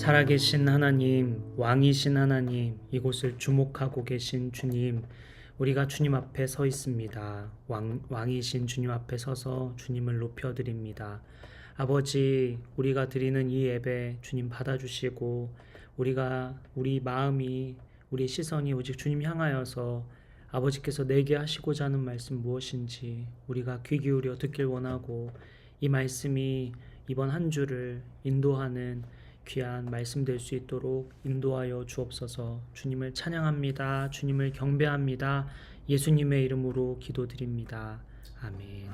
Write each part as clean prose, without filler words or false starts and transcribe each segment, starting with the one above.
살아계신 하나님, 왕이신 하나님, 이곳을 주목하고 계신 주님, 우리가 주님 앞에 서 있습니다. 왕이신 주님 앞에 서서 주님을 높여드립니다. 아버지, 우리가 드리는 이 예배 주님 받아주시고, 우리 마음이, 우리 시선이 오직 주님 향하여서 아버지께서 내게 하시고자 하는 말씀 무엇인지 우리가 귀 기울여 듣길 원하고, 이 말씀이 이번 한 주를 인도하는 귀한 말씀 될 수 있도록 인도하여 주옵소서. 주님을 찬양합니다. 주님을 경배합니다. 예수님의 이름으로 기도드립니다. 아멘.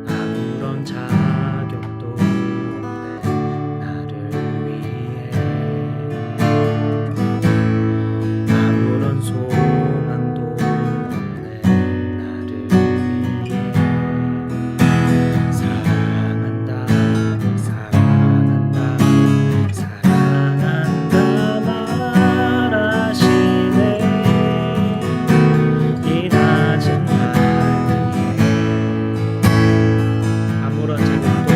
아무런 자격도 없는 나를 위해, 아무런 소망도 없는 나를 위해 사랑한다 말하시네. 이 낮은 날 위해 아무런 자격도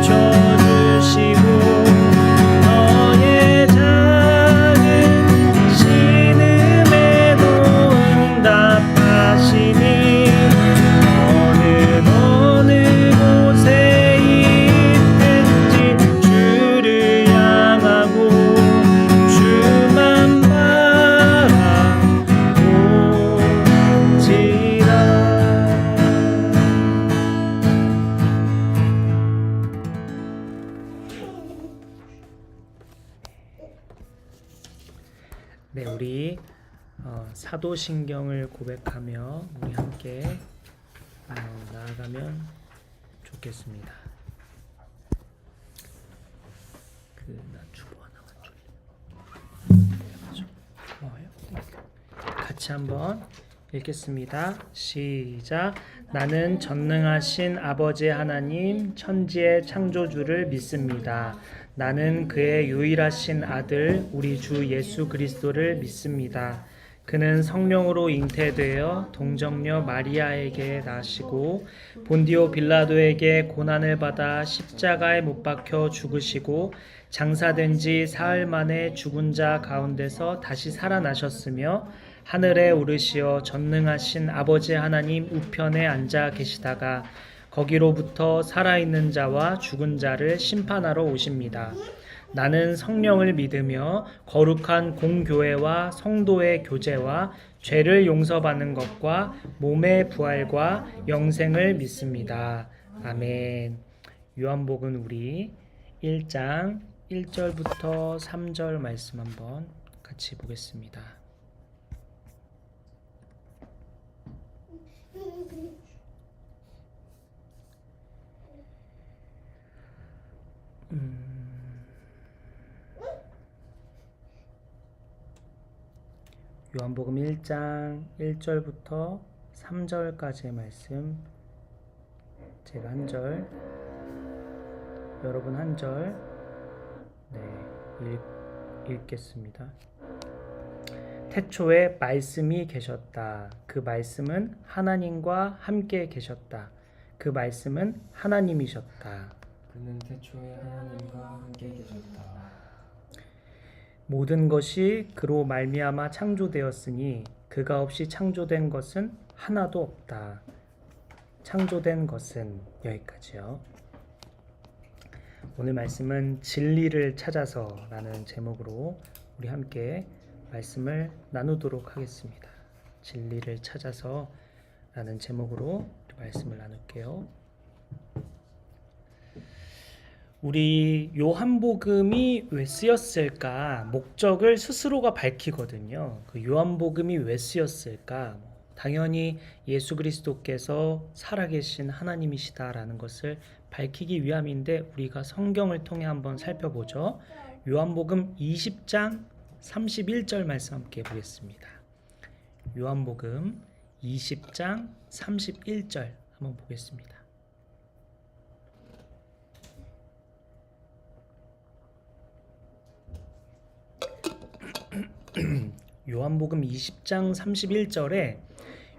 저 사도신경을 고백하며 우리 함께 나아가면 좋겠습니다. 나 주보 하나만 줄래? 고마워요. 같이 한번 읽겠습니다. 시작. 나는 전능하신 아버지 하나님 천지의 창조주를 믿습니다. 나는 그의 유일하신 아들 우리 주 예수 그리스도를 믿습니다. 그는 성령으로 잉태되어 동정녀 마리아에게 나시고 본디오 빌라도에게 고난을 받아 십자가에 못 박혀 죽으시고 장사된 지 사흘 만에 죽은 자 가운데서 다시 살아나셨으며 하늘에 오르시어 전능하신 아버지 하나님 우편에 앉아 계시다가 거기로부터 살아있는 자와 죽은 자를 심판하러 오십니다. 나는 성령을 믿으며 거룩한 공교회와 성도의 교제와 죄를 용서받는 것과 몸의 부활과 영생을 믿습니다. 아멘. 요한복음 우리 1장 1절부터 3절 말씀 한번 같이 보겠습니다. 요한복음 1장 1절부터 3절까지의 말씀, 제가 한 절, 여러분 한 절, 읽겠습니다. 태초에 말씀이 계셨다. 그 말씀은 하나님과 함께 계셨다. 그 말씀은 하나님이셨다. 그는 태초에 하나님과 함께 계셨다. 모든 것이 그로 말미암아 창조되었으니 그가 없이 창조된 것은 하나도 없다. 창조된 것은 여기까지요. 오늘 말씀은 진리를 찾아서라는 제목으로 우리 함께 말씀을 나누도록 하겠습니다. 진리를 찾아서라는 제목으로 말씀을 나눌게요. 우리 요한복음이 왜 쓰였을까? 목적을 스스로가 밝히거든요. 그 요한복음이 왜 쓰였을까? 당연히 예수 그리스도께서 살아계신 하나님이시다라는 것을 밝히기 위함인데 우리가 성경을 통해 한번 살펴보죠. 요한복음 20장 31절 말씀 함께 보겠습니다. 요한복음 20장 31절 한번 보겠습니다. 요한복음 20장 31절에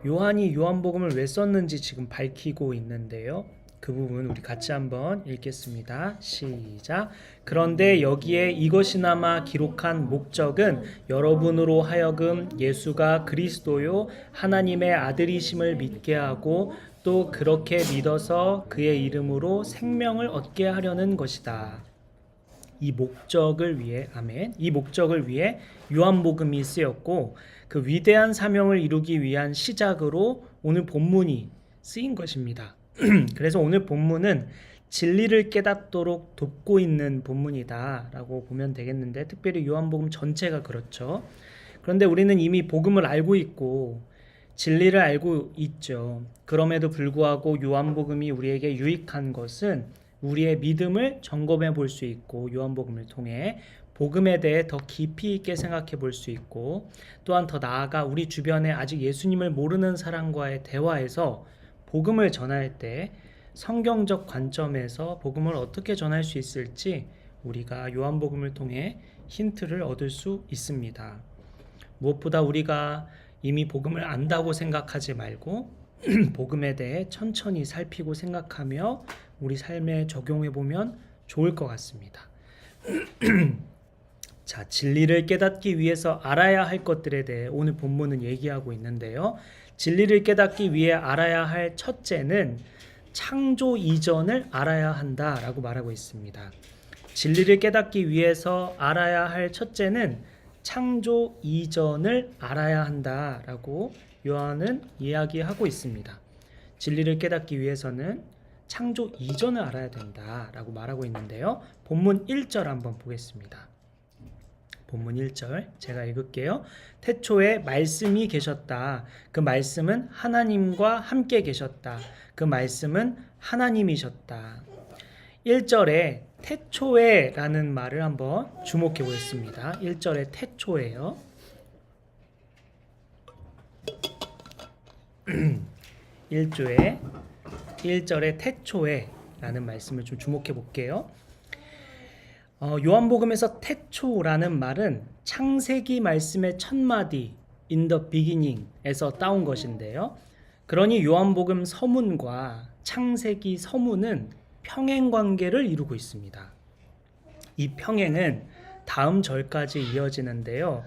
요한이 요한복음을 왜 썼는지 지금 밝히고 있는데요. 그 부분 우리 같이 한번 읽겠습니다. 시작. 그런데 여기에 이것이나마 기록한 목적은 여러분으로 하여금 예수가 그리스도요 하나님의 아들이심을 믿게 하고 또 그렇게 믿어서 그의 이름으로 생명을 얻게 하려는 것이다. 이 목적을 위해, 아멘. 이 목적을 위해 요한복음이 쓰였고 그 위대한 사명을 이루기 위한 시작으로 오늘 본문이 쓰인 것입니다. 그래서 오늘 본문은 진리를 깨닫도록 돕고 있는 본문이다 라고 보면 되겠는데, 특별히 요한복음 전체가 그렇죠. 그런데 우리는 이미 복음을 알고 있고 진리를 알고 있죠. 그럼에도 불구하고 요한복음이 우리에게 유익한 것은 우리의 믿음을 점검해 볼 수 있고 요한복음을 통해 복음에 대해 더 깊이 있게 생각해 볼 수 있고, 또한 더 나아가 우리 주변에 아직 예수님을 모르는 사람과의 대화에서 복음을 전할 때 성경적 관점에서 복음을 어떻게 전할 수 있을지 우리가 요한복음을 통해 힌트를 얻을 수 있습니다. 무엇보다 우리가 이미 복음을 안다고 생각하지 말고 복음에 대해 천천히 살피고 생각하며 우리 삶에 적용해 보면 좋을 것 같습니다. 자, 진리를 깨닫기 위해서 알아야 할 것들에 대해 오늘 본문은 얘기하고 있는데요. 진리를 깨닫기 위해 알아야 할 첫째는 창조 이전을 알아야 한다라고 말하고 있습니다. 진리를 깨닫기 위해서 알아야 할 첫째는 창조 이전을 알아야 한다라고 요한은 이야기하고 있습니다. 진리를 깨닫기 위해서는 창조 이전을 알아야 된다라고 말하고 있는데요. 본문 1절 한번 보겠습니다. 본문 1절 제가 읽을게요. 태초에 말씀이 계셨다. 그 말씀은 하나님과 함께 계셨다. 그 말씀은 하나님이셨다. 1절에 태초에 라는 말을 한번 주목해 보겠습니다. 1절에 태초에요. 1절에 태초에 라는 말씀을 좀 주목해 볼게요. 요한복음에서 태초라는 말은 창세기 말씀의 첫 마디 in the beginning에서 따온 것인데요. 그러니 요한복음 서문과 창세기 서문은 평행 관계를 이루고 있습니다. 이 평행은 다음 절까지 이어지는데요.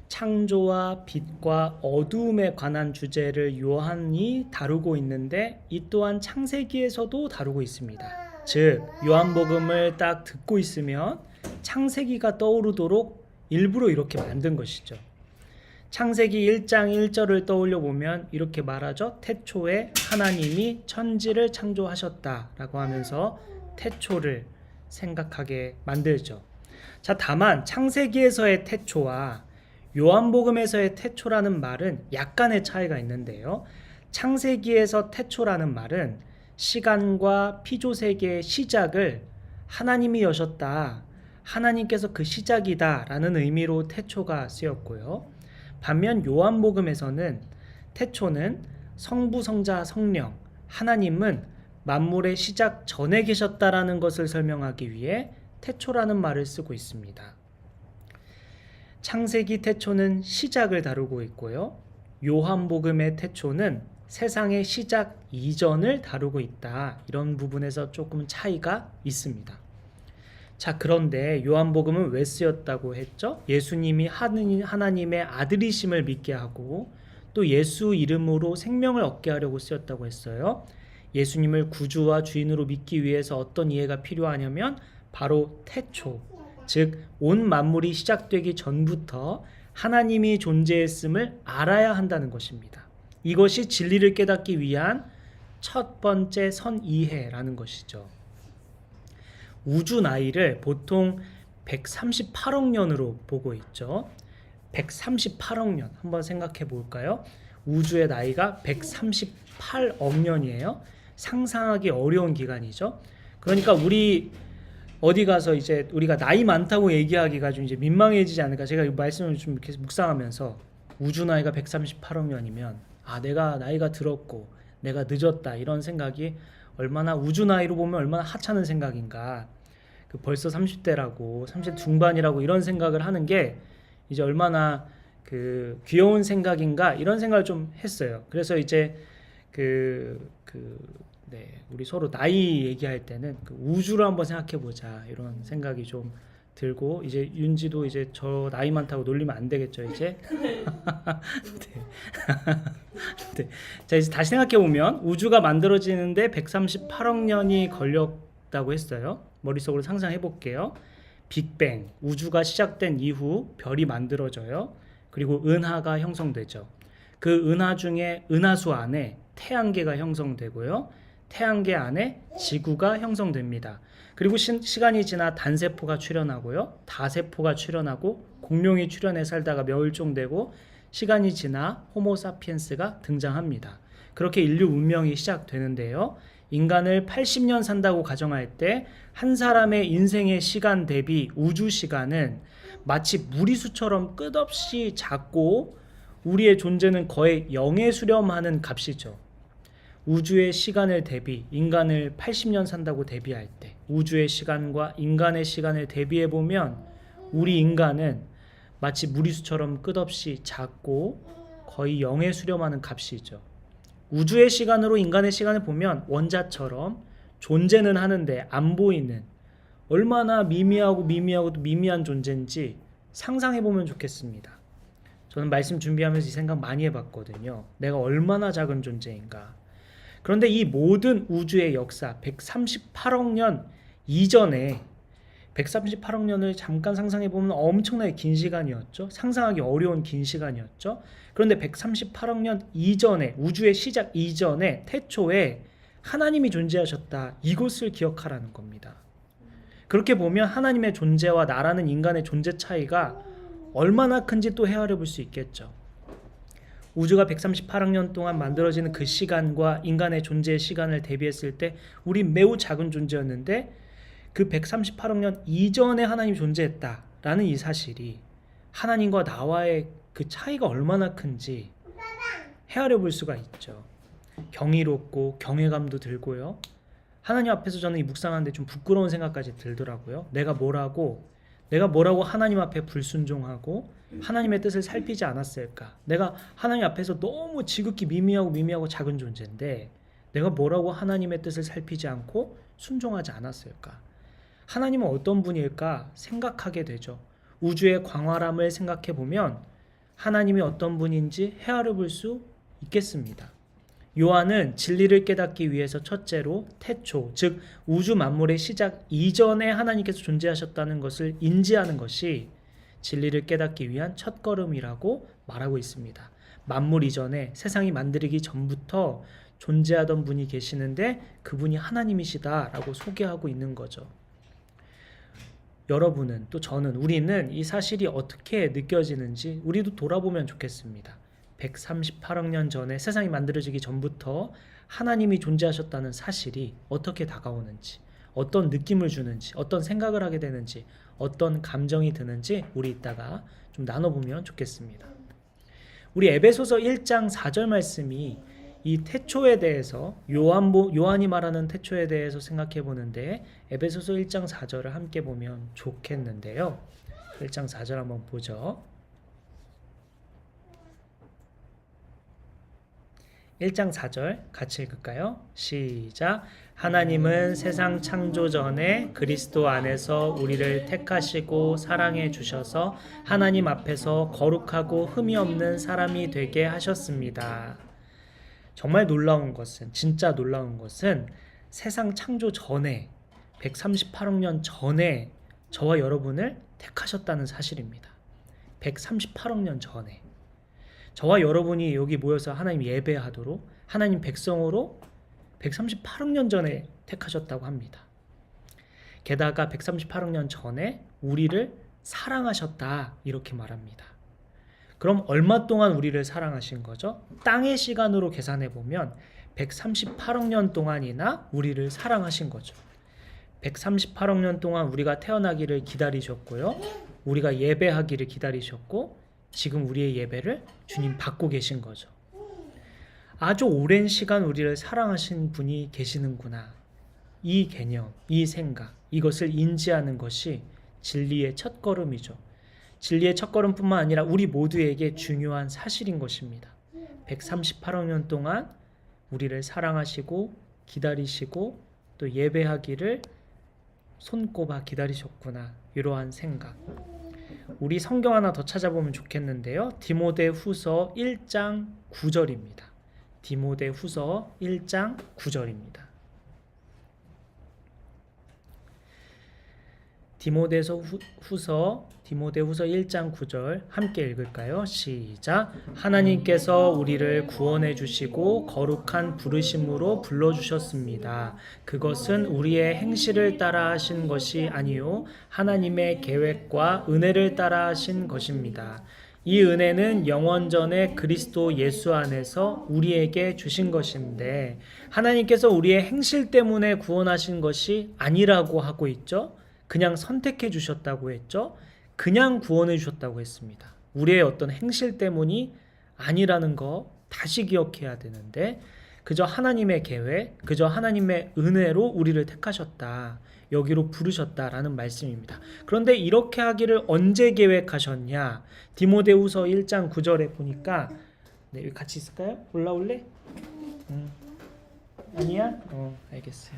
창조와 빛과 어두움에 관한 주제를 요한이 다루고 있는데 이 또한 창세기에서도 다루고 있습니다. 즉 요한복음을 딱 듣고 있으면 창세기가 떠오르도록 일부러 이렇게 만든 것이죠. 창세기 1장 1절을 떠올려 보면 이렇게 말하죠. 태초에 하나님이 천지를 창조하셨다라고 하면서 태초를 생각하게 만들죠. 자, 다만 창세기에서의 태초와 요한복음에서의 태초라는 말은 약간의 차이가 있는데요. 창세기에서 태초라는 말은 시간과 피조세계의 시작을 하나님이 여셨다. 하나님께서 그 시작이다 라는 의미로 태초가 쓰였고요. 반면 요한복음에서는 태초는 성부, 성자, 성령, 하나님은 만물의 시작 전에 계셨다라는 것을 설명하기 위해 태초라는 말을 쓰고 있습니다. 창세기 태초는 시작을 다루고 있고요. 요한복음의 태초는 세상의 시작 이전을 다루고 있다. 이런 부분에서 조금 차이가 있습니다. 자, 그런데 요한복음은 왜 쓰였다고 했죠? 예수님이 하나님의 아들이심을 믿게 하고 또 예수 이름으로 생명을 얻게 하려고 쓰였다고 했어요. 예수님을 구주와 주인으로 믿기 위해서 어떤 이해가 필요하냐면 바로 태초, 즉 온 만물이 시작되기 전부터 하나님이 존재했음을 알아야 한다는 것입니다. 이것이 진리를 깨닫기 위한 첫 번째 선이해라는 것이죠. 우주 나이를 보통 138억 년으로 보고 있죠. 138억 년 한번 생각해 볼까요? 우주의 나이가 138억 년이에요. 상상하기 어려운 기간이죠. 그러니까 우리 어디 가서 이제 우리가 나이 많다고 얘기하기가 좀 이제 민망해지지 않을까. 제가 이 말씀을 좀 이렇게 묵상하면서 우주 나이가 138억 년이면 내가 나이가 들었고 내가 늦었다 이런 생각이 얼마나 우주 나이로 보면 얼마나 하찮은 생각인가. 벌써 30대라고 30대 중반이라고 이런 생각을 하는 게 이제 얼마나 귀여운 생각인가 이런 생각을 좀 했어요. 그래서 이제 우리 서로 나이 얘기할 때는 우주를 한번 생각해 보자 이런 생각이 좀 들고 이제 윤지도 이제 저 나이 많다고 놀리면 안 되겠죠 이제. 네. 네. 자, 이제 다시 생각해 보면 우주가 만들어지는데 138억 년이 걸렸다고 했어요. 머릿속으로 상상해 볼게요. 빅뱅, 우주가 시작된 이후 별이 만들어져요. 그리고 은하가 형성되죠. 그 은하 중에 은하수 안에 태양계가 형성되고요. 태양계 안에 지구가 형성됩니다. 그리고 시간이 지나 단세포가 출현하고요. 다세포가 출현하고 공룡이 출현해 살다가 멸종되고 시간이 지나 호모사피엔스가 등장합니다. 그렇게 인류 문명이 시작되는데요. 인간을 80년 산다고 가정할 때 한 사람의 인생의 시간 대비 우주 시간은 마치 무리수처럼 끝없이 작고 우리의 존재는 거의 0에 수렴하는 값이죠. 우주의 시간을 대비 인간을 80년 산다고 대비할 때 우주의 시간과 인간의 시간을 대비해 보면 우리 인간은 마치 무리수처럼 끝없이 작고 거의 0에 수렴하는 값이죠. 우주의 시간으로 인간의 시간을 보면 원자처럼 존재는 하는데 안 보이는 얼마나 미미하고 미미한 존재인지 상상해 보면 좋겠습니다. 저는 말씀 준비하면서 이 생각 많이 해봤거든요. 내가 얼마나 작은 존재인가. 그런데 이 모든 우주의 역사 138억 년 이전에 138억 년을 잠깐 상상해 보면 엄청나게 긴 시간이었죠. 상상하기 어려운 긴 시간이었죠. 그런데 138억 년 이전에 우주의 시작 이전에 태초에 하나님이 존재하셨다. 이것을 기억하라는 겁니다. 그렇게 보면 하나님의 존재와 나라는 인간의 존재 차이가 얼마나 큰지 또 헤아려 볼 수 있겠죠. 우주가 138억 년 동안 만들어지는 그 시간과 인간의 존재의 시간을 대비했을 때 우리 매우 작은 존재였는데 그 138억 년 이전에 하나님이 존재했다라는 이 사실이 하나님과 나와의 그 차이가 얼마나 큰지 헤아려 볼 수가 있죠. 경이롭고 경외감도 들고요. 하나님 앞에서 저는 이 묵상하는데 좀 부끄러운 생각까지 들더라고요. 내가 뭐라고 하나님 앞에 불순종하고 하나님의 뜻을 살피지 않았을까? 내가 하나님 앞에서 너무 지극히 미미하고 작은 존재인데 내가 뭐라고 하나님의 뜻을 살피지 않고 순종하지 않았을까? 하나님은 어떤 분일까 생각하게 되죠. 우주의 광활함을 생각해 보면 하나님이 어떤 분인지 헤아려 볼 수 있겠습니다. 요한은 진리를 깨닫기 위해서 첫째로 태초, 즉 우주 만물의 시작 이전에 하나님께서 존재하셨다는 것을 인지하는 것이 진리를 깨닫기 위한 첫걸음이라고 말하고 있습니다. 만물 이전에 세상이 만들기 전부터 존재하던 분이 계시는데 그분이 하나님이시다라고 소개하고 있는 거죠. 여러분은 또 저는 우리는 이 사실이 어떻게 느껴지는지 우리도 돌아보면 좋겠습니다. 138억 년 전에 세상이 만들어지기 전부터 하나님이 존재하셨다는 사실이 어떻게 다가오는지, 어떤 느낌을 주는지, 어떤 생각을 하게 되는지, 어떤 감정이 드는지 우리 이따가 좀 나눠보면 좋겠습니다. 우리 에베소서 1장 4절 말씀이 이 태초에 대해서 요한이 말하는 태초에 대해서 생각해 보는데 에베소서 1장 4절을 함께 보면 좋겠는데요. 1장 4절 한번 보죠. 1장 4절 같이 읽을까요? 시작. 하나님은 세상 창조 전에 그리스도 안에서 우리를 택하시고 사랑해 주셔서 하나님 앞에서 거룩하고 흠이 없는 사람이 되게 하셨습니다. 정말 놀라운 것은, 진짜 놀라운 것은 세상 창조 전에 138억 년 전에 저와 여러분을 택하셨다는 사실입니다. 138억 년 전에 저와 여러분이 여기 모여서 하나님 예배하도록 하나님 백성으로 138억 년 전에 택하셨다고 합니다. 게다가 138억 년 전에 우리를 사랑하셨다 이렇게 말합니다. 그럼 얼마 동안 우리를 사랑하신 거죠? 땅의 시간으로 계산해 보면 138억 년 동안이나 우리를 사랑하신 거죠. 138억 년 동안 우리가 태어나기를 기다리셨고요. 우리가 예배하기를 기다리셨고 지금 우리의 예배를 주님 받고 계신 거죠. 아주 오랜 시간 우리를 사랑하신 분이 계시는구나. 이 개념, 이 생각, 이것을 인지하는 것이 진리의 첫걸음이죠. 진리의 첫걸음뿐만 아니라 우리 모두에게 중요한 사실인 것입니다. 138억 년 동안 우리를 사랑하시고 기다리시고 또 예배하기를 손꼽아 기다리셨구나. 이러한 생각. 우리 성경 하나 더 찾아보면 좋겠는데요. 디모데후서 1장 9절입니다. 디모데후서 1장 9절입니다. 디모데후서 1장 9절 함께 읽을까요? 시작. 하나님께서 우리를 구원해 주시고 거룩한 부르심으로 불러주셨습니다. 그것은 우리의 행실을 따라 하신 것이 아니요 하나님의 계획과 은혜를 따라 하신 것입니다. 이 은혜는 영원전에 그리스도 예수 안에서 우리에게 주신 것인데 하나님께서 우리의 행실 때문에 구원하신 것이 아니라고 하고 있죠. 그냥 선택해 주셨다고 했죠. 그냥 구원해 주셨다고 했습니다. 우리의 어떤 행실 때문이 아니라는 거 다시 기억해야 되는데 그저 하나님의 계획, 그저 하나님의 은혜로 우리를 택하셨다. 여기로 부르셨다라는 말씀입니다. 그런데 이렇게 하기를 언제 계획하셨냐? 디모데후서 1장 9절에 보니까 네, 여기 같이 있을까요? 올라올래? 아니야? 알겠어요.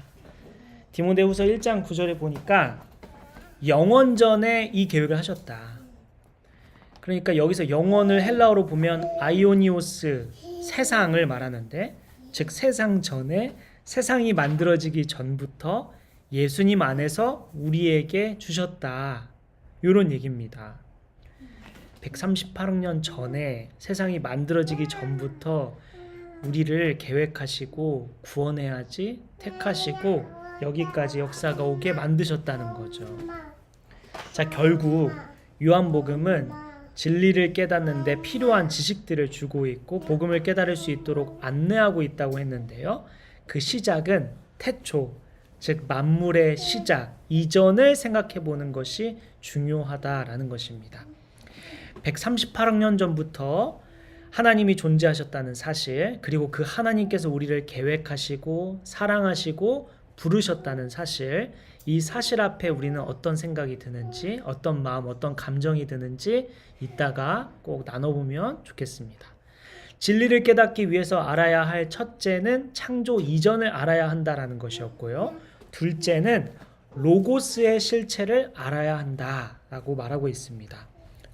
디모데후서 1장 9절에 보니까 영원전에 이 계획을 하셨다. 그러니까 여기서 영원을 헬라어로 보면 아이오니오스, 세상을 말하는데 즉 세상 전에 세상이 만들어지기 전부터 예수님 안에서 우리에게 주셨다. 이런 얘기입니다. 138억 년 전에 세상이 만들어지기 전부터 우리를 계획하시고 구원해야지 택하시고 여기까지 역사가 오게 만드셨다는 거죠. 자, 결국 요한복음은 진리를 깨닫는데 필요한 지식들을 주고 있고 복음을 깨달을 수 있도록 안내하고 있다고 했는데요. 그 시작은 태초, 즉 만물의 시작 이전을 생각해 보는 것이 중요하다라는 것입니다. 138억 년 전부터 하나님이 존재하셨다는 사실, 그리고 그 하나님께서 우리를 계획하시고 사랑하시고 부르셨다는 사실, 이 사실 앞에 우리는 어떤 생각이 드는지, 어떤 마음, 어떤 감정이 드는지 이따가 꼭 나눠보면 좋겠습니다. 진리를 깨닫기 위해서 알아야 할 첫째는 창조 이전을 알아야 한다라는 것이었고요. 둘째는 로고스의 실체를 알아야 한다라고 말하고 있습니다.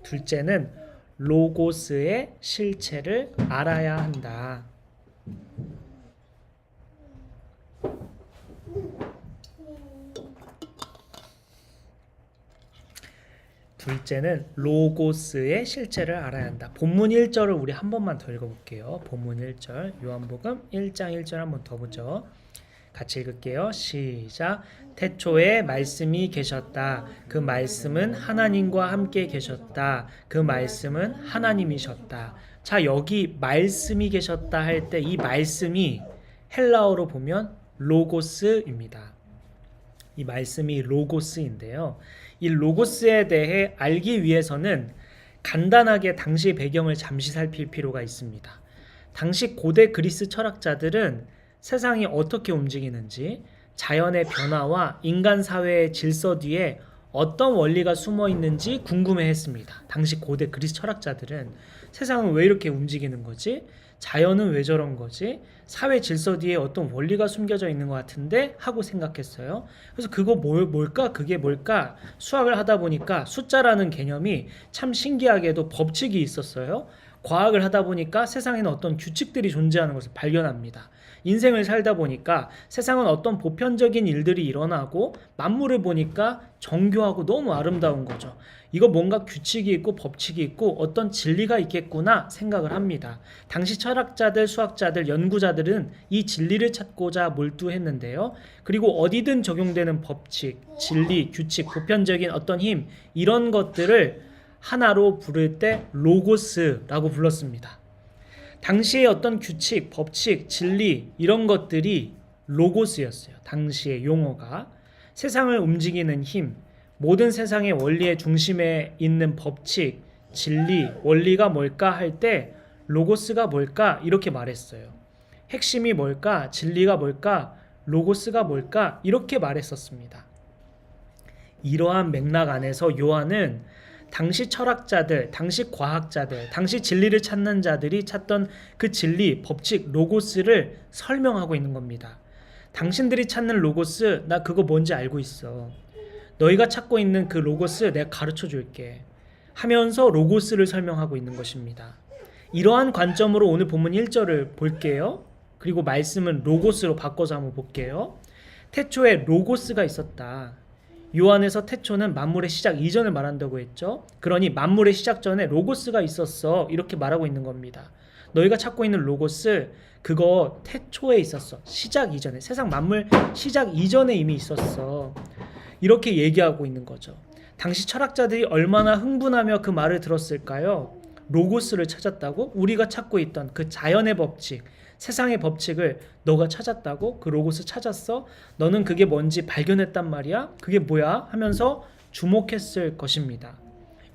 둘째는 로고스의 실체를 알아야 한다. 둘째는 로고스의 실체를 알아야 한다. 본문 1절을 우리 한 번만 더 읽어볼게요. 본문 1절 요한복음 1장 1절 한번 더 보죠. 같이 읽을게요. 시작. 태초에 말씀이 계셨다. 그 말씀은 하나님과 함께 계셨다. 그 말씀은 하나님이셨다. 자, 여기 말씀이 계셨다 할 때 이 말씀이 헬라어로 보면 로고스입니다. 이 말씀이 로고스인데요. 이 로고스에 대해 알기 위해서는 간단하게 당시 배경을 잠시 살필 필요가 있습니다. 당시 고대 그리스 철학자들은 세상이 어떻게 움직이는지, 자연의 변화와 인간 사회의 질서 뒤에 어떤 원리가 숨어 있는지 궁금해했습니다. 당시 고대 그리스 철학자들은 세상은 왜 이렇게 움직이는 거지? 자연은 왜 저런 거지? 사회 질서 뒤에 어떤 원리가 숨겨져 있는 것 같은데 하고 생각했어요. 그래서 그거 뭘까? 그게 뭘까? 수학을 하다 보니까 숫자라는 개념이 참 신기하게도 법칙이 있었어요. 과학을 하다 보니까 세상에는 어떤 규칙들이 존재하는 것을 발견합니다. 인생을 살다 보니까 세상은 어떤 보편적인 일들이 일어나고 만물을 보니까 정교하고 너무 아름다운 거죠. 이거 뭔가 규칙이 있고 법칙이 있고 어떤 진리가 있겠구나 생각을 합니다. 당시 철학자들, 수학자들, 연구자들은 이 진리를 찾고자 몰두했는데요. 그리고 어디든 적용되는 법칙, 진리, 규칙, 보편적인 어떤 힘 이런 것들을 하나로 부를 때 로고스라고 불렀습니다. 당시의 어떤 규칙, 법칙, 진리 이런 것들이 로고스였어요. 당시의 용어가 세상을 움직이는 힘, 모든 세상의 원리의 중심에 있는 법칙, 진리, 원리가 뭘까 할 때 로고스가 뭘까 이렇게 말했어요. 핵심이 뭘까? 진리가 뭘까? 로고스가 뭘까? 이렇게 말했었습니다. 이러한 맥락 안에서 요한은 당시 철학자들, 당시 과학자들, 당시 진리를 찾는 자들이 찾던 그 진리, 법칙, 로고스를 설명하고 있는 겁니다. 당신들이 찾는 로고스, 나 그거 뭔지 알고 있어. 너희가 찾고 있는 그 로고스 내가 가르쳐 줄게. 하면서 로고스를 설명하고 있는 것입니다. 이러한 관점으로 오늘 본문 1절을 볼게요. 그리고 말씀은 로고스로 바꿔서 한번 볼게요. 태초에 로고스가 있었다. 요한에서 태초는 만물의 시작 이전을 말한다고 했죠. 그러니 만물의 시작 전에 로고스가 있었어. 이렇게 말하고 있는 겁니다. 너희가 찾고 있는 로고스 그거 태초에 있었어. 시작 이전에. 세상 만물 시작 이전에 이미 있었어. 이렇게 얘기하고 있는 거죠. 당시 철학자들이 얼마나 흥분하며 그 말을 들었을까요? 로고스를 찾았다고? 우리가 찾고 있던 그 자연의 법칙, 세상의 법칙을 너가 찾았다고? 그 로고스 찾았어? 너는 그게 뭔지 발견했단 말이야? 그게 뭐야? 하면서 주목했을 것입니다.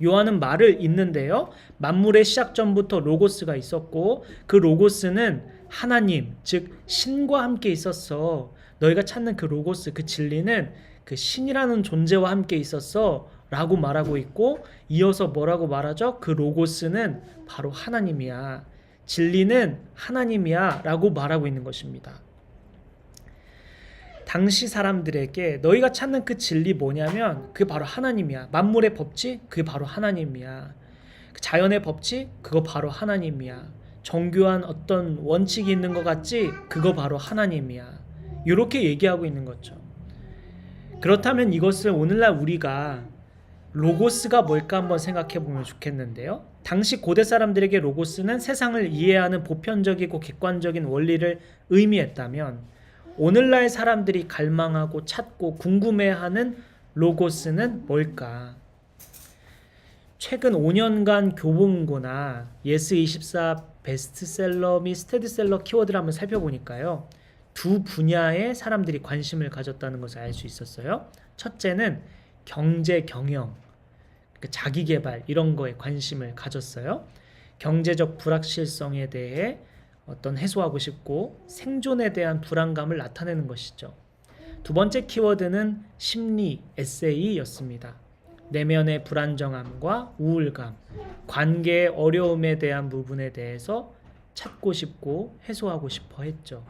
요한은 말을 잇는데요. 만물의 시작 전부터 로고스가 있었고 그 로고스는 하나님, 즉 신과 함께 있었어. 너희가 찾는 그 로고스, 그 진리는 그 신이라는 존재와 함께 있었어 라고 말하고 있고 이어서 뭐라고 말하죠? 그 로고스는 바로 하나님이야. 진리는 하나님이야 라고 말하고 있는 것입니다. 당시 사람들에게 너희가 찾는 그 진리 뭐냐면 그게 바로 하나님이야. 만물의 법칙 그게 바로 하나님이야. 자연의 법칙 그거 바로 하나님이야. 정교한 어떤 원칙이 있는 것 같지? 그거 바로 하나님이야. 이렇게 얘기하고 있는 거죠. 그렇다면 이것을 오늘날 우리가 로고스가 뭘까 한번 생각해 보면 좋겠는데요. 당시 고대 사람들에게 로고스는 세상을 이해하는 보편적이고 객관적인 원리를 의미했다면 오늘날 사람들이 갈망하고 찾고 궁금해하는 로고스는 뭘까? 최근 5년간 교보문고나 예스24 베스트셀러 및 스테디셀러 키워드를 한번 살펴보니까요. 두 분야에 사람들이 관심을 가졌다는 것을 알 수 있었어요. 첫째는 경제 경영, 자기 개발 이런 거에 관심을 가졌어요. 경제적 불확실성에 대해 어떤 해소하고 싶고 생존에 대한 불안감을 나타내는 것이죠. 두 번째 키워드는 심리 에세이였습니다. 내면의 불안정함과 우울감, 관계의 어려움에 대한 부분에 대해서 찾고 싶고 해소하고 싶어 했죠.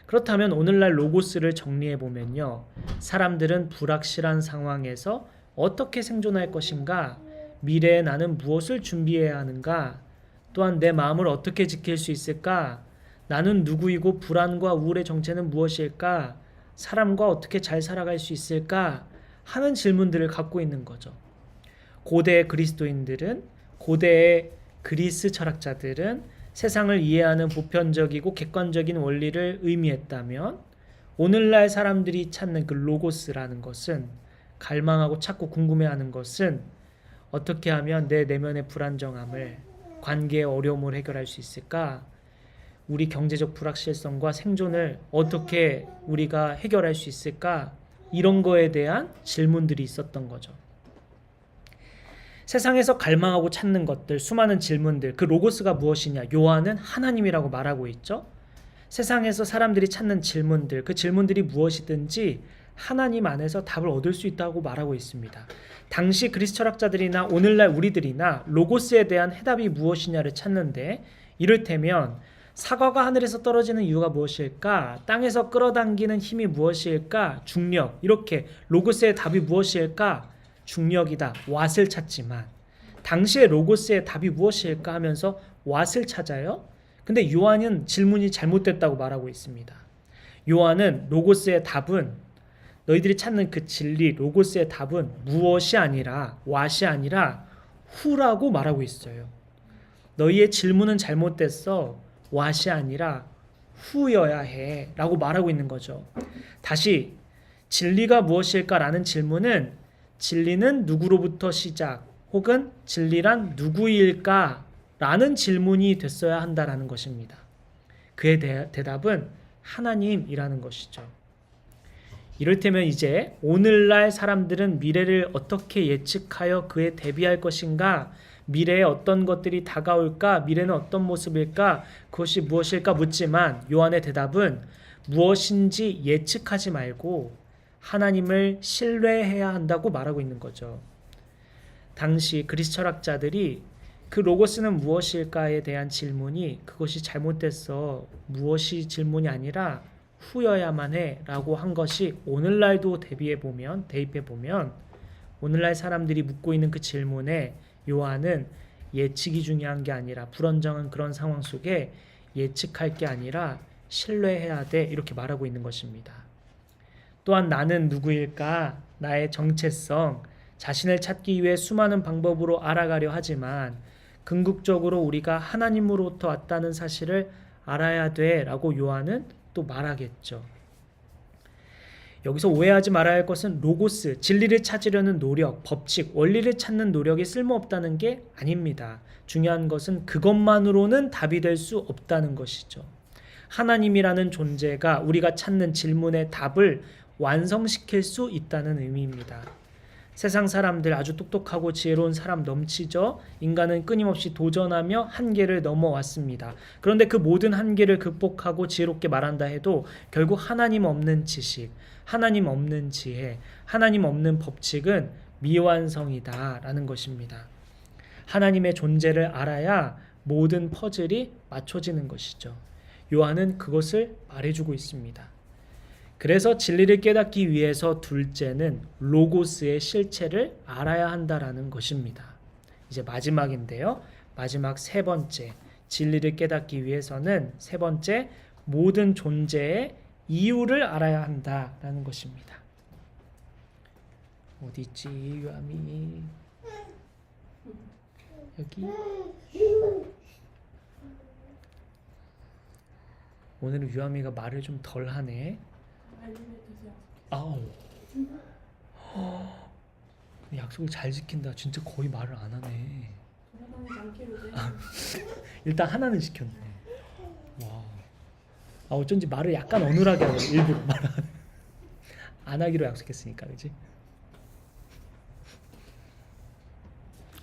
그렇다면 오늘날 로고스를 정리해 보면요. 사람들은 불확실한 상황에서 어떻게 생존할 것인가? 미래에 나는 무엇을 준비해야 하는가? 또한 내 마음을 어떻게 지킬 수 있을까? 나는 누구이고 불안과 우울의 정체는 무엇일까? 사람과 어떻게 잘 살아갈 수 있을까? 하는 질문들을 갖고 있는 거죠. 고대의 그리스도인들은, 고대의 그리스 철학자들은 세상을 이해하는 보편적이고 객관적인 원리를 의미했다면 오늘날 사람들이 찾는 그 로고스라는 것은, 갈망하고 찾고 궁금해하는 것은 어떻게 하면 내 내면의 불안정함을, 관계의 어려움을 해결할 수 있을까? 우리 경제적 불확실성과 생존을 어떻게 우리가 해결할 수 있을까? 이런 거에 대한 질문들이 있었던 거죠. 세상에서 갈망하고 찾는 것들, 수많은 질문들, 그 로고스가 무엇이냐? 요한은 하나님이라고 말하고 있죠. 세상에서 사람들이 찾는 질문들, 그 질문들이 무엇이든지 하나님 안에서 답을 얻을 수 있다고 말하고 있습니다. 당시 그리스 철학자들이나 오늘날 우리들이나 로고스에 대한 해답이 무엇이냐를 찾는데, 이를테면 사과가 하늘에서 떨어지는 이유가 무엇일까? 땅에서 끌어당기는 힘이 무엇일까? 중력. 이렇게 로고스의 답이 무엇일까? 중력이다. 왓을 찾지만 당시의 로고스의 답이 무엇일까 하면서 왓을 찾아요. 근데 요한은 질문이 잘못됐다고 말하고 있습니다. 요한은 로고스의 답은, 너희들이 찾는 그 진리 로고스의 답은 무엇이 아니라, 왓이 아니라 후라고 말하고 있어요. 너희의 질문은 잘못됐어. 왓이 아니라 후여야 해 라고 말하고 있는 거죠. 다시, 진리가 무엇일까라는 질문은 진리는 누구로부터 시작, 혹은 진리란 누구일까 라는 질문이 됐어야 한다라는 것입니다. 그의 대답은 하나님이라는 것이죠. 이를테면 이제 오늘날 사람들은 미래를 어떻게 예측하여 그에 대비할 것인가, 미래에 어떤 것들이 다가올까, 미래는 어떤 모습일까, 그것이 무엇일까 묻지만 요한의 대답은 무엇인지 예측하지 말고 하나님을 신뢰해야 한다고 말하고 있는 거죠. 당시 그리스 철학자들이 그 로고스는 무엇일까에 대한 질문이, 그것이 잘못됐어, 무엇이 질문이 아니라 후여야만 해 라고 한 것이 오늘날도 대입해보면 오늘날 사람들이 묻고 있는 그 질문에 요한은 예측이 중요한 게 아니라, 불안정한 그런 상황 속에 예측할 게 아니라 신뢰해야 돼, 이렇게 말하고 있는 것입니다. 또한 나는 누구일까? 나의 정체성, 자신을 찾기 위해 수많은 방법으로 알아가려 하지만 궁극적으로 우리가 하나님으로부터 왔다는 사실을 알아야 돼 라고 요한은 또 말하겠죠. 여기서 오해하지 말아야 할 것은 로고스, 진리를 찾으려는 노력, 법칙, 원리를 찾는 노력이 쓸모없다는 게 아닙니다. 중요한 것은 그것만으로는 답이 될 수 없다는 것이죠. 하나님이라는 존재가 우리가 찾는 질문의 답을 완성시킬 수 있다는 의미입니다. 세상 사람들 아주 똑똑하고 지혜로운 사람 넘치죠. 인간은 끊임없이 도전하며 한계를 넘어왔습니다. 그런데 그 모든 한계를 극복하고 지혜롭게 말한다 해도 결국 하나님 없는 지식, 하나님 없는 지혜, 하나님 없는 법칙은 미완성이다라는 것입니다. 하나님의 존재를 알아야 모든 퍼즐이 맞춰지는 것이죠. 요한은 그것을 말해주고 있습니다. 그래서 진리를 깨닫기 위해서 둘째는 로고스의 실체를 알아야 한다라는 것입니다. 이제 마지막인데요. 마지막 세 번째, 진리를 깨닫기 위해서는 세 번째, 모든 존재의 이유를 알아야 한다라는 것입니다. 어디 있지, 유아미? 여기. 오늘은 유아미가 말을 좀 덜 하네. 아우. 약속을 잘 지킨다. 진짜 거의 말을 안 하네. 일단 하나는 지켰네. 와. 아, 어쩐지 말을 약간 어눌하게 하고 일부러 말 안 하기로 약속했으니까, 그렇지?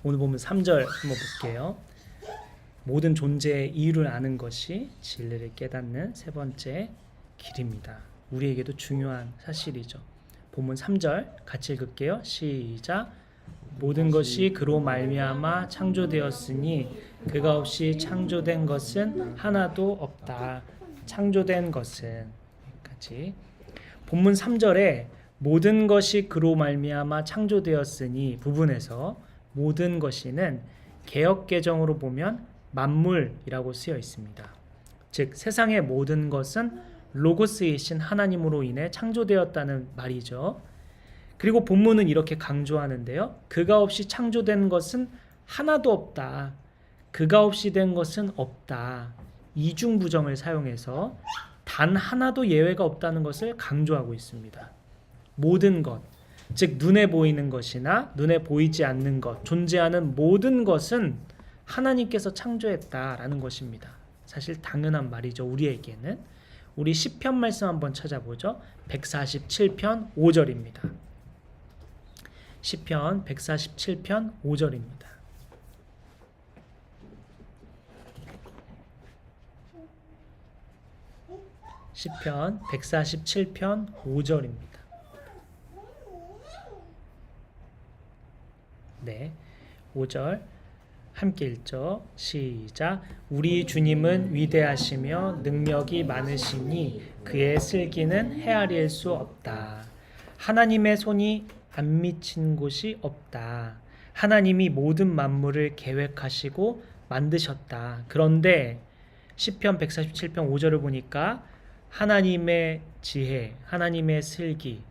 오늘 보면 3절 한번 볼게요. 모든 존재의 이유를 아는 것이 진리를 깨닫는 세 번째 길입니다. 우리에게도 중요한 사실이죠. 본문 3절 같이 읽을게요. 시작. 모든 것이 그로 말미암아 창조되었으니 그가 없이 창조된 것은 하나도 없다. 창조된 것은 여기까지. 본문 3절에 모든 것이 그로 말미암아 창조되었으니 부분에서 모든 것이는 개역 개정으로 보면 만물이라고 쓰여 있습니다. 즉 세상의 모든 것은 로고스이신 하나님으로 인해 창조되었다는 말이죠. 그리고 본문은 이렇게 강조하는데요. 그가 없이 창조된 것은 하나도 없다. 그가 없이 된 것은 없다. 이중부정을 사용해서 단 하나도 예외가 없다는 것을 강조하고 있습니다. 모든 것, 즉 눈에 보이는 것이나 눈에 보이지 않는 것, 존재하는 모든 것은 하나님께서 창조했다라는 것입니다. 사실 당연한 말이죠. 우리에게는. 우리 시편 말씀 한번 찾아보죠. 147편 5절입니다. 시편 147편 5절입니다. 시편 147편 5절입니다. 네, 5절 함께 읽죠. 시작. 우리 주님은 위대하시며 능력이 많으시니 그의 슬기는 헤아릴 수 없다. 하나님의 손이 안 미친 곳이 없다. 하나님이 모든 만물을 계획하시고 만드셨다. 그런데 시편 147편 5절을 보니까 하나님의 지혜, 하나님의 슬기,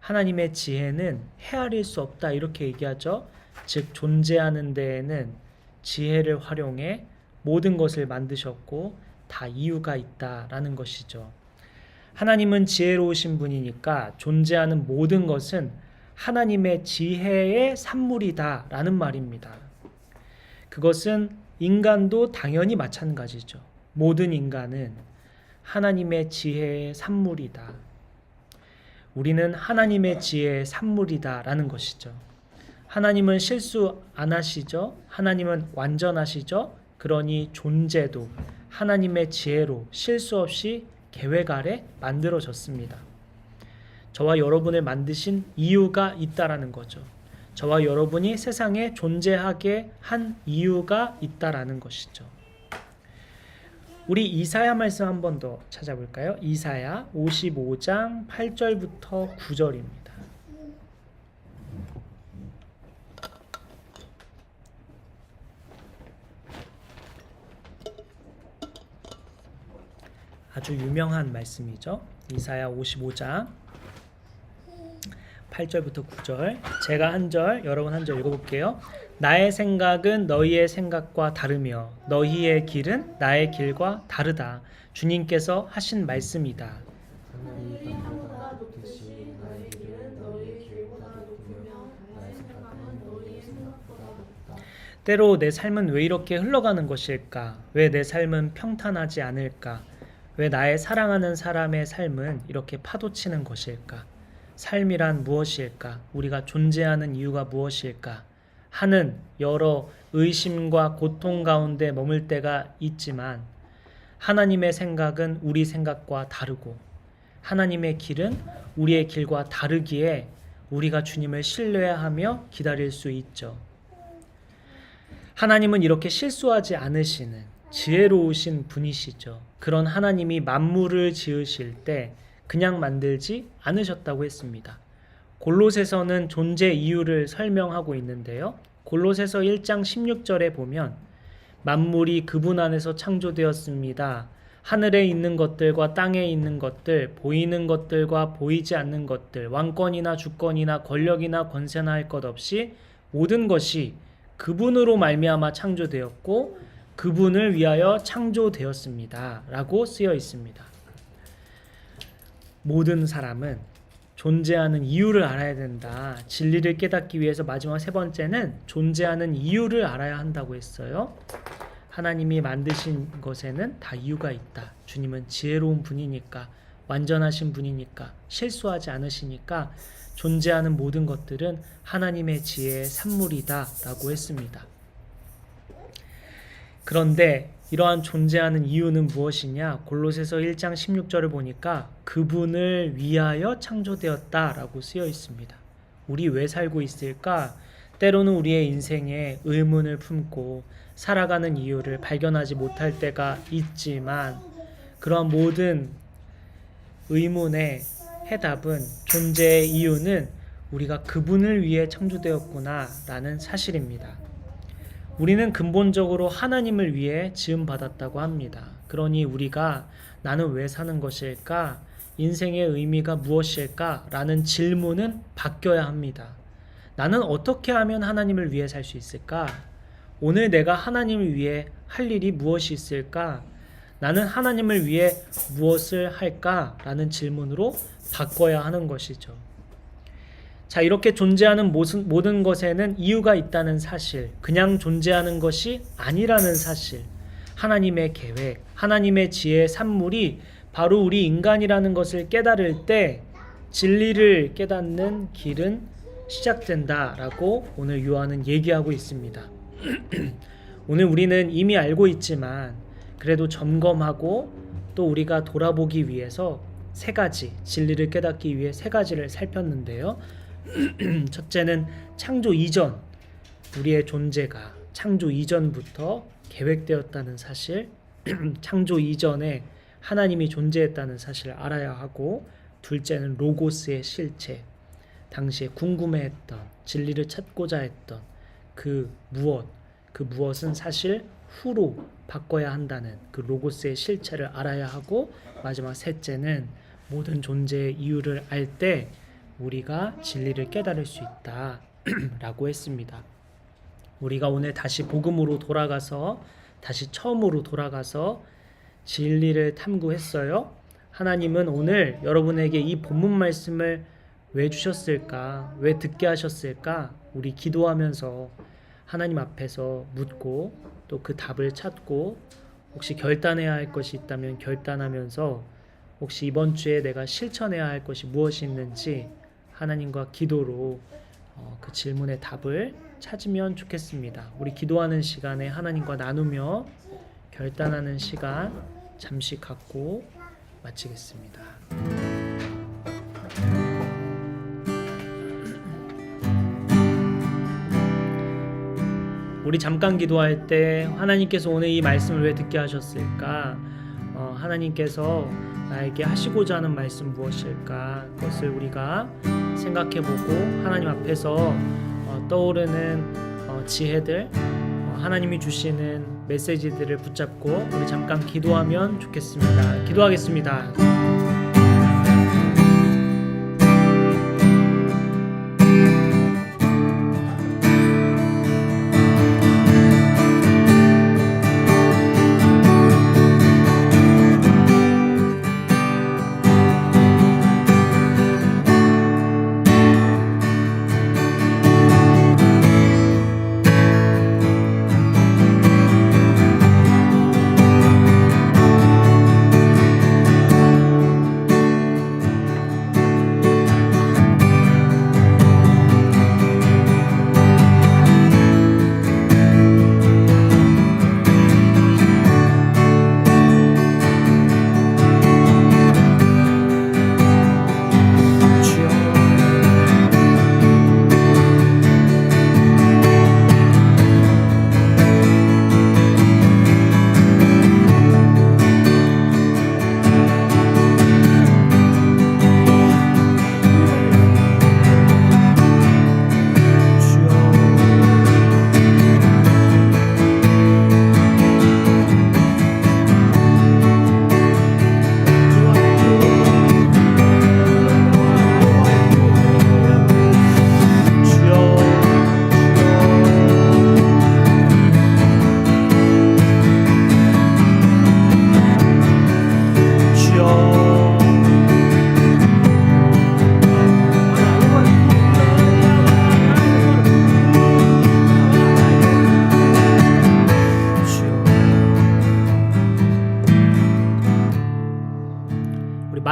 하나님의 지혜는 헤아릴 수 없다 이렇게 얘기하죠. 즉 존재하는 데에는 지혜를 활용해 모든 것을 만드셨고 다 이유가 있다라는 것이죠. 하나님은 지혜로우신 분이니까 존재하는 모든 것은 하나님의 지혜의 산물이다라는 말입니다. 그것은 인간도 당연히 마찬가지죠. 모든 인간은 하나님의 지혜의 산물이다. 우리는 하나님의 지혜의 산물이다라는 것이죠. 하나님은 실수 안 하시죠? 하나님은 완전하시죠? 그러니 존재도 하나님의 지혜로 실수 없이 계획 아래 만들어졌습니다. 저와 여러분을 만드신 이유가 있다라는 거죠. 저와 여러분이 세상에 존재하게 한 이유가 있다라는 것이죠. 우리 이사야 말씀 한 번 더 찾아볼까요? 이사야 55장 8절부터 9절입니다. 아주 유명한 말씀이죠. 이사야 55장 8절부터 9절. 제가 한 절, 여러분 한 절 읽어볼게요. 나의 생각은 너희의 생각과 다르며 너희의 길은 나의 길과 다르다. 주님께서 하신 말씀이다. 하늘이 땅보다 높듯이 나의 길은 너희의 길보다 높으며 나의 생각은 너희의 생각보다 높다. 때로 내 삶은 왜 이렇게 흘러가는 것일까? 왜 내 삶은 평탄하지 않을까? 왜 나의 사랑하는 사람의 삶은 이렇게 파도치는 것일까? 삶이란 무엇일까? 우리가 존재하는 이유가 무엇일까? 하는 여러 의심과 고통 가운데 머물 때가 있지만 하나님의 생각은 우리 생각과 다르고 하나님의 길은 우리의 길과 다르기에 우리가 주님을 신뢰하며 기다릴 수 있죠. 하나님은 이렇게 실수하지 않으시는 지혜로우신 분이시죠. 그런 하나님이 만물을 지으실 때 그냥 만들지 않으셨다고 했습니다. 골로새서는 존재 이유를 설명하고 있는데요. 골로새서 1장 16절에 보면 만물이 그분 안에서 창조되었습니다. 하늘에 있는 것들과 땅에 있는 것들, 보이는 것들과 보이지 않는 것들, 왕권이나 주권이나 권력이나 권세나 할 것 없이 모든 것이 그분으로 말미암아 창조되었고 그분을 위하여 창조되었습니다. 라고 쓰여 있습니다. 모든 사람은 존재하는 이유를 알아야 된다. 진리를 깨닫기 위해서 마지막 세 번째는 존재하는 이유를 알아야 한다고 했어요. 하나님이 만드신 것에는 다 이유가 있다. 주님은 지혜로운 분이니까, 완전하신 분이니까, 실수하지 않으시니까 존재하는 모든 것들은 하나님의 지혜의 산물이다 라고 했습니다. 그런데 이러한 존재하는 이유는 무엇이냐? 골로새서 1장 16절을 보니까 그분을 위하여 창조되었다 라고 쓰여 있습니다. 우리 왜 살고 있을까? 때로는 우리의 인생에 의문을 품고 살아가는 이유를 발견하지 못할 때가 있지만, 그러한 모든 의문의 해답은, 존재의 이유는 우리가 그분을 위해 창조되었구나 라는 사실입니다. 우리는 근본적으로 하나님을 위해 지음받았다고 합니다. 그러니 우리가 나는 왜 사는 것일까? 인생의 의미가 무엇일까? 라는 질문은 바뀌어야 합니다. 나는 어떻게 하면 하나님을 위해 살 수 있을까? 오늘 내가 하나님을 위해 할 일이 무엇이 있을까? 나는 하나님을 위해 무엇을 할까? 라는 질문으로 바꿔야 하는 것이죠. 자, 이렇게 존재하는 모든 것에는 이유가 있다는 사실, 그냥 존재하는 것이 아니라는 사실, 하나님의 계획, 하나님의 지혜의 산물이 바로 우리 인간이라는 것을 깨달을 때 진리를 깨닫는 길은 시작된다라고 오늘 요한은 얘기하고 있습니다. 오늘 우리는 이미 알고 있지만 그래도 점검하고 또 우리가 돌아보기 위해서 세 가지, 진리를 깨닫기 위해 세 가지를 살폈는데요. 첫째는 창조 이전, 우리의 존재가 창조 이전부터 계획되었다는 사실, 창조 이전에 하나님이 존재했다는 사실을 알아야 하고, 둘째는 로고스의 실체, 당시에 궁금해했던, 진리를 찾고자 했던 그 무엇은 사실 후로 바꿔야 한다는 그 로고스의 실체를 알아야 하고, 마지막 셋째는 모든 존재의 이유를 알 때 우리가 진리를 깨달을 수 있다 라고 했습니다. 우리가 오늘 다시 복음으로 돌아가서, 다시 처음으로 돌아가서 진리를 탐구했어요. 하나님은 오늘 여러분에게 이 본문 말씀을 왜 주셨을까? 왜 듣게 하셨을까? 우리 기도하면서 하나님 앞에서 묻고 또 그 답을 찾고, 혹시 결단해야 할 것이 있다면 결단하면서, 혹시 이번 주에 내가 실천해야 할 것이 무엇이 있는지 하나님과 기도로 그 질문의 답을 찾으면 좋겠습니다. 우리 기도하는 시간에 하나님과 나누며 결단하는 시간 잠시 갖고 마치겠습니다. 우리 잠깐 기도할 때 하나님께서 오늘 이 말씀을 왜 듣게 하셨을까? 하나님께서 나에게 하시고자 하는 말씀 무엇일까? 그것을 우리가 생각해보고 하나님 앞에서 떠오르는 지혜들, 하나님이 주시는 메시지들을 붙잡고 우리 잠깐 기도하면 좋겠습니다. 기도하겠습니다.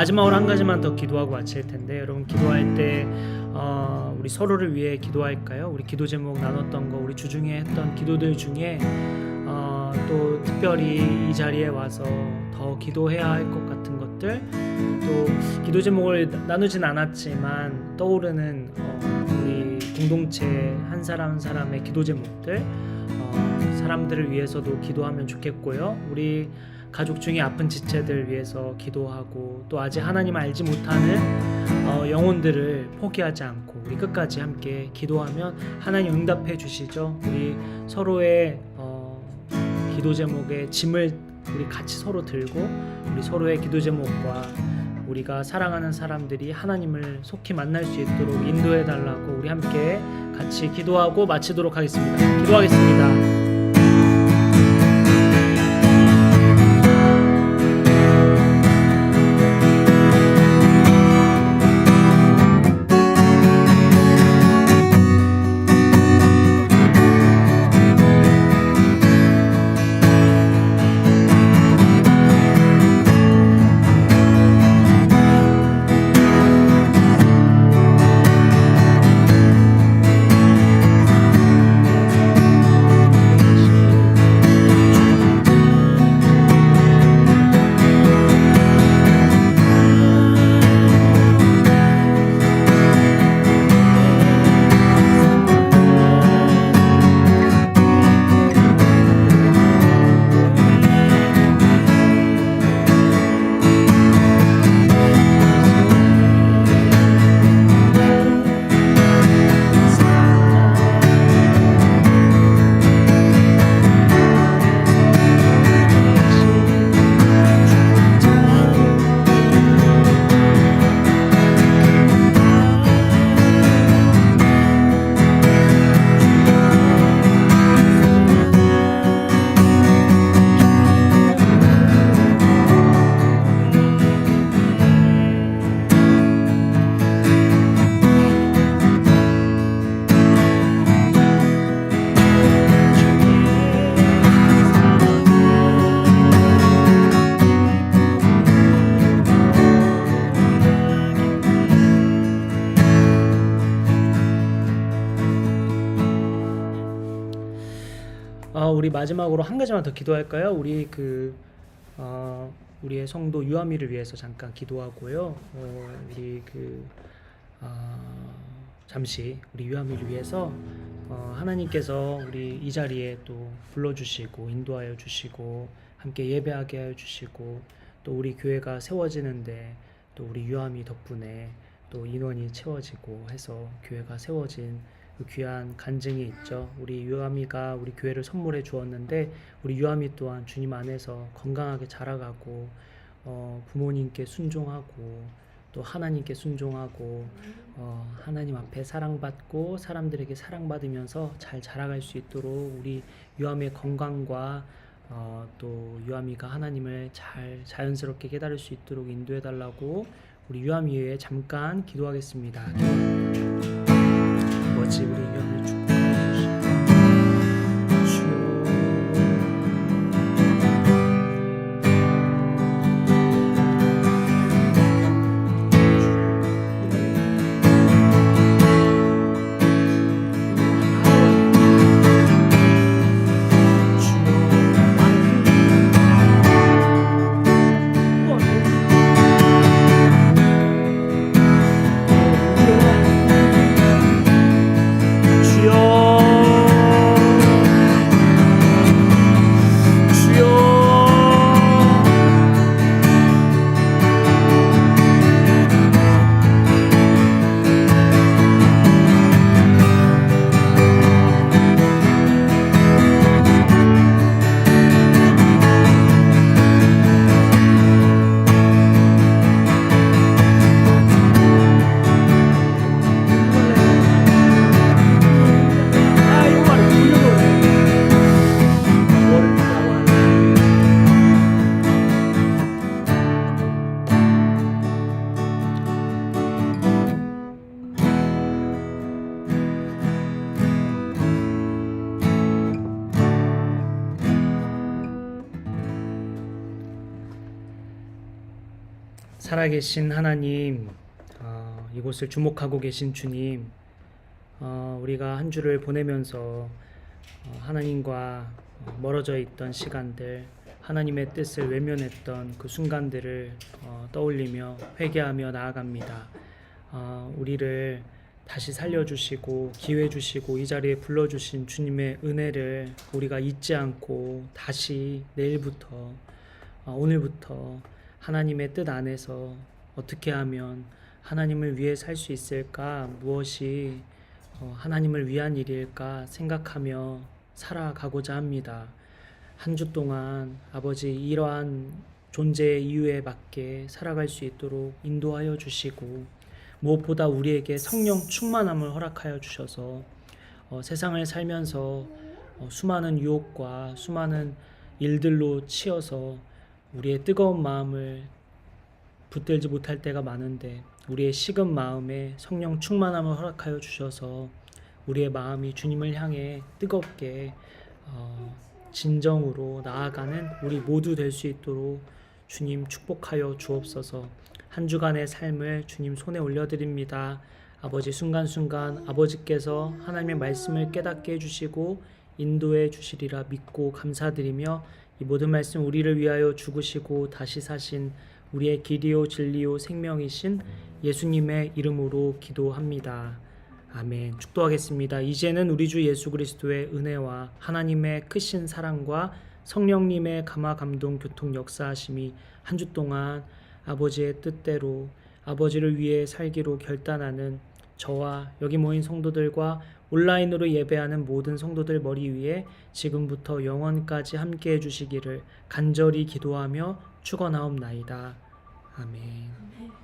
마지막으로 한 가지만 더 기도하고 마칠 텐데, 여러분 기도할 때 우리 서로를 위해 기도할까요? 우리 기도 제목 나눴던 거, 우리 주중에 했던 기도들 중에 또 특별히 이 자리에 와서 더 기도해야 할 것 같은 것들, 또 기도 제목을 나누진 않았지만 떠오르는 우리 공동체 한 사람 한 사람의 기도 제목들, 사람들을 위해서도 기도하면 좋겠고요. 우리 가족 중에 아픈 지체들 위해서 기도하고, 또 아직 하나님 알지 못하는 영혼들을 포기하지 않고 우리 끝까지 함께 기도하면 하나님 응답해 주시죠. 우리 서로의 기도 제목의 짐을 우리 같이 서로 들고, 우리 서로의 기도 제목과 우리가 사랑하는 사람들이 하나님을 속히 만날 수 있도록 인도해 달라고 우리 함께 같이 기도하고 마치도록 하겠습니다. 기도하겠습니다. 우리 마지막으로 한 가지만 더 기도할까요? 우리 우리의 성도 유아미를 위해서 잠깐 기도하고요. 우리 잠시 우리 유아미를 위해서 하나님께서 우리 이 자리에 또 불러주시고 인도하여 주시고 함께 예배하게 하여 주시고, 또 우리 교회가 세워지는데 또 우리 유아미 덕분에 또 인원이 채워지고 해서 교회가 세워진 그 귀한 간증이 있죠. 우리 유아미가 우리 교회를 선물해 주었는데, 우리 유아미 또한 주님 안에서 건강하게 자라가고 부모님께 순종하고 또 하나님께 순종하고 하나님 앞에 사랑받고 사람들에게 사랑받으면서 잘 자라갈 수 있도록 우리 유아미의 건강과 또 유아미가 하나님을 잘 자연스럽게 깨달을 수 있도록 인도해 달라고 우리 유아미 위해 잠깐 기도하겠습니다. 아버지, 우리 유아미를 축복하여 주시고 주여 살아계신 하나님, 이곳을 주목하고 계신 주님, 우리가 한 주를 보내면서 하나님과 멀어져 있던 시간들, 하나님의 뜻을 외면했던 그 순간들을 떠올리며 회개하며 나아갑니다. 우리를 다시 살려주시고 기회 주시고 이 자리에 불러주신 주님의 은혜를 우리가 잊지 않고 다시 내일부터 오늘부터 하나님의 뜻 안에서 어떻게 하면 하나님을 위해 살 수 있을까, 무엇이 하나님을 위한 일일까 생각하며 살아가고자 합니다. 한 주 동안 아버지 이러한 존재의 이유에 맞게 살아갈 수 있도록 인도하여 주시고 무엇보다 우리에게 성령 충만함을 허락하여 주셔서 세상을 살면서 수많은 유혹과 수많은 일들로 치여서 우리의 뜨거운 마음을 붙들지 못할 때가 많은데 우리의 식은 마음에 성령 충만함을 허락하여 주셔서 우리의 마음이 주님을 향해 뜨겁게 진정으로 나아가는 우리 모두 될 수 있도록 주님 축복하여 주옵소서. 한 주간의 삶을 주님 손에 올려드립니다. 아버지 순간순간 아버지께서 하나님의 말씀을 깨닫게 해주시고 인도해 주시리라 믿고 감사드리며 이 모든 말씀 우리를 위하여 죽으시고 다시 사신 우리의 길이요 진리요 생명이신 예수님의 이름으로 기도합니다. 아멘. 축도하겠습니다. 이제는 우리 주 예수 그리스도의 은혜와 하나님의 크신 사랑과 성령님의 감화 감동 교통 역사하심이 한 주 동안 아버지의 뜻대로 아버지를 위해 살기로 결단하는 저와 여기 모인 성도들과 온라인으로 예배하는 모든 성도들 머리 위에 지금부터 영원까지 함께 해주시기를 간절히 기도하며 축원하옵나이다. 아멘.